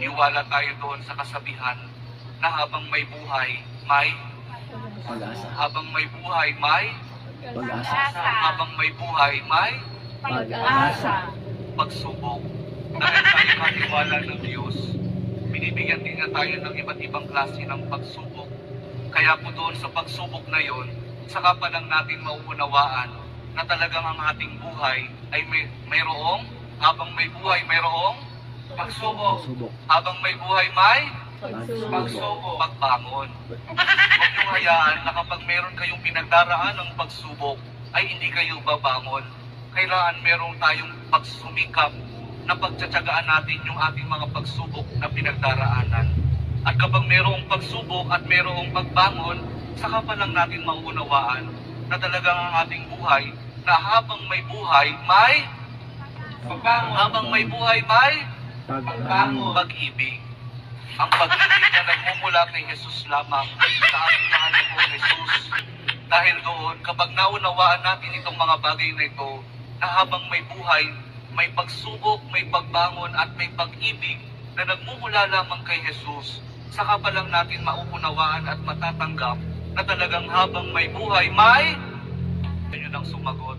naniniwala tayo doon sa kasabihan na habang may buhay, may Pag-asa. habang may buhay, may Pag-asa. habang may buhay, may Pag-asa. pagsubok. Dahil tayo katiwala ng Diyos, binibigyan din na tayo ng iba't ibang klase ng pagsubok. Kaya po doon sa pagsubok na yon, saka pa lang natin mauunawaan na talagang ang ating buhay ay mayroong, habang may buhay, mayroong pagsubok. Pagsubok. Habang may buhay, may Pagsubok. pagsubok, pagbangon. Huwag niyong hayaan na kapag meron kayong pinagdaraan ng pagsubok, ay hindi kayo babangon. Kailangan meron tayong pagsumikap na pagtsatsagaan natin yung ating mga pagsubok na pinagdaraanan. At kapag mayroong pagsubok at mayroong pagbangon, saka pa lang natin mauunawaan na talagang ang ating buhay, na habang may buhay, may pagbangon. Habang may buhay, may Pagbangon. pag-ibig. Ang pag-ibig na nagmumula kay Jesus lamang sa ating mahal na Panginoon Jesus. Dahil doon, kapag naunawaan natin itong mga bagay na ito, na habang may buhay, may pagsubok, may pagbangon at may pag-ibig na nagmumula lamang kay Jesus, saka pa lang natin mauunawaan at matatanggap na talagang habang may buhay, may... Yun ang sumagot.